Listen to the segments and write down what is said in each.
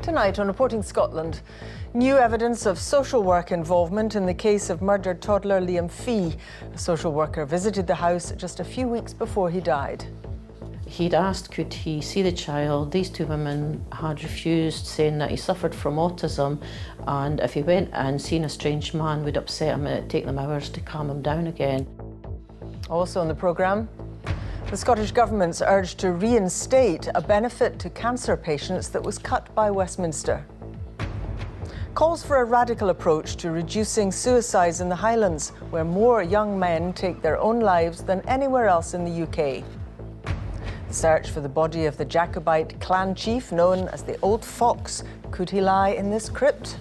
Tonight on Reporting Scotland, new evidence of social work involvement in the case of murdered toddler Liam Fee. A social worker visited the house just a few weeks before he died. He'd asked could he see the child. These two women had refused, saying that he suffered from autism, and if he went and seen a strange man would upset him and it'd take them hours to calm him down again. Also on the programme, the Scottish Government's urged to reinstate a benefit to cancer patients that was cut by Westminster. Calls for a radical approach to reducing suicides in the Highlands, where more young men take their own lives than anywhere else in the UK. The search for the body of the Jacobite clan chief known as the Old Fox. Could he lie in this crypt?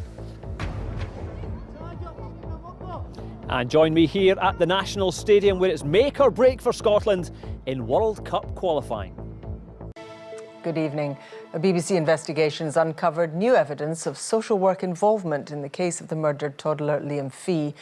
And join me here at the National Stadium, where it's make or break for Scotland in World Cup qualifying. Good evening. A BBC investigation has uncovered new evidence of social work involvement in the case of the murdered toddler Liam Fee.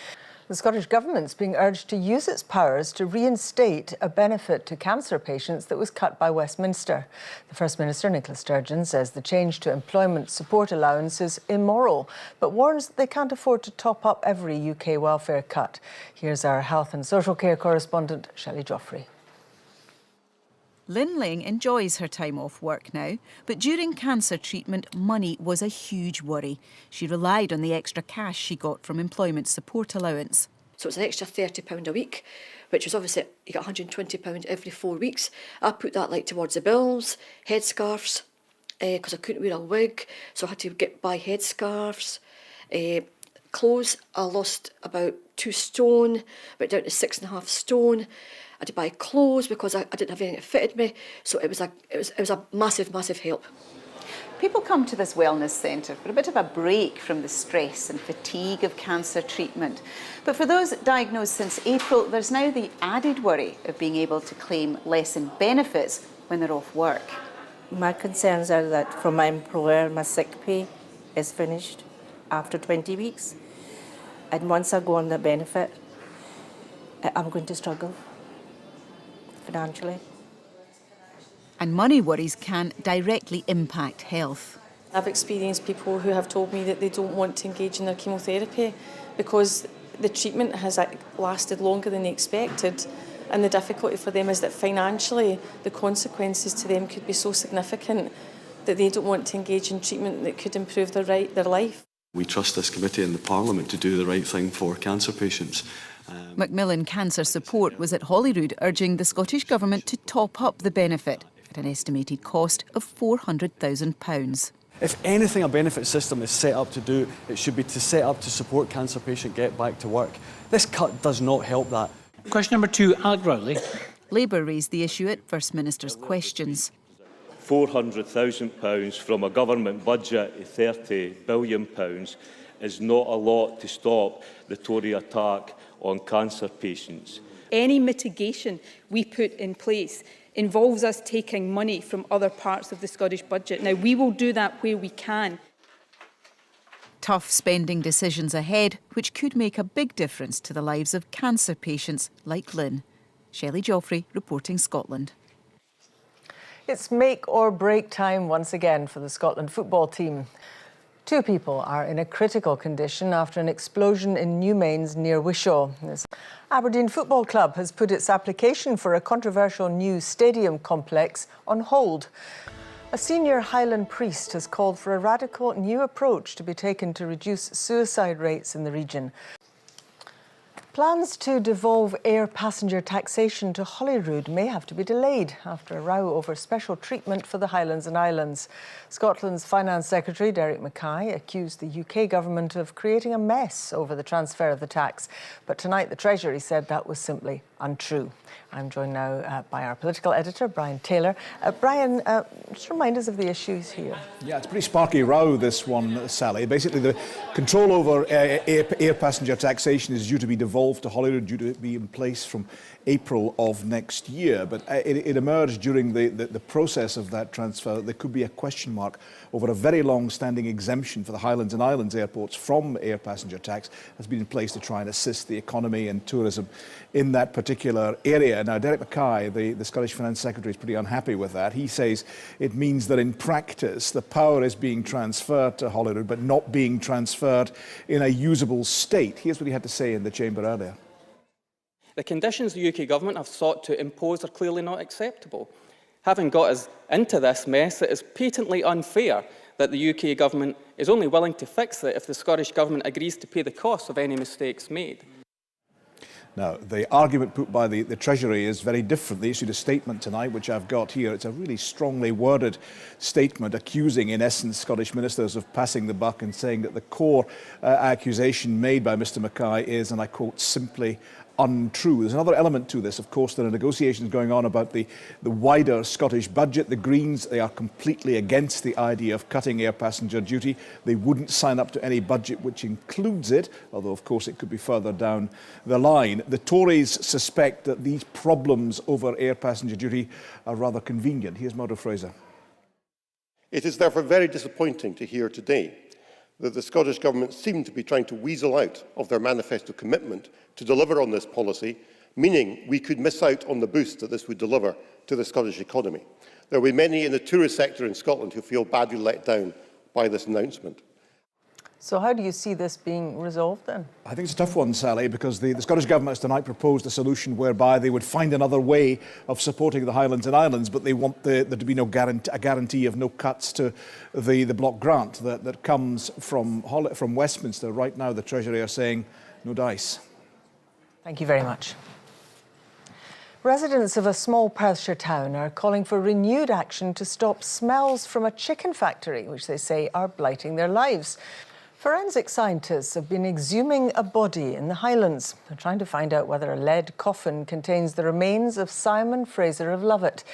The Scottish Government's being urged to use its powers to reinstate a benefit to cancer patients that was cut by Westminster. The First Minister, Nicola Sturgeon, says the change to employment support allowance is immoral, but warns that they can't afford to top up every UK welfare cut. Here's our health and social care correspondent, Shelley Joffrey. Lynn Lang enjoys her time off work now, but during cancer treatment, money was a huge worry. She relied on the extra cash she got from employment support allowance. So it's an extra £30 a week, which was obviously, you get £120 every 4 weeks. I put that like towards the bills, headscarves, because I couldn't wear a wig, so I had to buy headscarves. Clothes, I lost about 2 stone, went down to 6.5 stone. I had to buy clothes because I didn't have anything that fitted me. So it was a massive, massive help. People come to this wellness centre for a bit of a break from the stress and fatigue of cancer treatment. But for those diagnosed since April, there's now the added worry of being able to claim less in benefits when they're off work. My concerns are that from my employer, my sick pay is finished after 20 weeks. And once I go on the benefit, I'm going to struggle financially. And money worries can directly impact health. I've experienced people who have told me that they don't want to engage in their chemotherapy because the treatment has lasted longer than they expected, and the difficulty for them is that financially the consequences to them could be so significant that they don't want to engage in treatment that could improve their life. We trust this committee and the Parliament to do the right thing for cancer patients. Macmillan Cancer Support was at Holyrood urging the Scottish Government to top up the benefit at an estimated cost of £400,000. If anything a benefit system is set up to do, it should be to set up to support cancer patients get back to work. This cut does not help that. Question number 2, Alec Rowley. Labour raised the issue at First Minister's questions. £400,000 from a government budget of £30 billion is not a lot to stop the Tory attack on cancer patients. Any mitigation we put in place involves us taking money from other parts of the Scottish budget. Now, we will do that where we can. Tough spending decisions ahead, which could make a big difference to the lives of cancer patients like Lynn. Shelley Joffrey, Reporting Scotland. It's make or break time once again for the Scotland football team. 2 people are in a critical condition after an explosion in Newmains near Wishaw. Aberdeen Football Club has put its application for a controversial new stadium complex on hold. A senior Highland priest has called for a radical new approach to be taken to reduce suicide rates in the region. Plans to devolve air passenger taxation to Holyrood may have to be delayed after a row over special treatment for the Highlands and Islands. Scotland's Finance Secretary Derek Mackay accused the UK government of creating a mess over the transfer of the tax. But tonight the Treasury said that was simply untrue. I'm joined now by our political editor, Brian Taylor. Brian, just remind us of the issues here. Yeah, it's a pretty sparky row, this one, Sally. Basically, the control over air passenger taxation is due to be devolved devolved to Holyrood, due to be in place from April of next year. But it emerged during the process of that transfer that there could be a question mark over a very long-standing exemption for the Highlands and Islands airports from air passenger tax has been in place to try and assist the economy and tourism in that particular area. Now, Derek Mackay, the Scottish Finance Secretary, is pretty unhappy with that. He says it means that in practice the power is being transferred to Holyrood but not being transferred in a usable state. Here's what he had to say in the Chamber earlier. The conditions the UK Government have sought to impose are clearly not acceptable. Having got us into this mess, it is patently unfair that the UK Government is only willing to fix it if the Scottish Government agrees to pay the cost of any mistakes made. Now, the argument put by the Treasury is very different. They issued a statement tonight, which I've got here. It's a really strongly worded statement accusing, in essence, Scottish ministers of passing the buck and saying that the core accusation made by Mr Mackay is, and I quote, simply untrue. There's another element to this. Of course, there are negotiations going on about the wider Scottish budget. The Greens, they are completely against the idea of cutting air passenger duty. They wouldn't sign up to any budget which includes it, although, of course, it could be further down the line. The Tories suspect that these problems over air passenger duty are rather convenient. Here's Murdo Fraser. It is therefore very disappointing to hear today that the Scottish Government seem to be trying to weasel out of their manifesto commitment to deliver on this policy, meaning we could miss out on the boost that this would deliver to the Scottish economy. There will be many in the tourist sector in Scotland who feel badly let down by this announcement. So how do you see this being resolved then? I think it's a tough one, Sally, because the Scottish Government has tonight proposed a solution whereby they would find another way of supporting the Highlands and Islands, but they want there to be a guarantee of no cuts to the block grant that comes from Westminster. Right now, the Treasury are saying no dice. Thank you very much. Residents of a small Perthshire town are calling for renewed action to stop smells from a chicken factory, which they say are blighting their lives. Forensic scientists have been exhuming a body in the Highlands. They're trying to find out whether a lead coffin contains the remains of Simon Fraser of Lovat.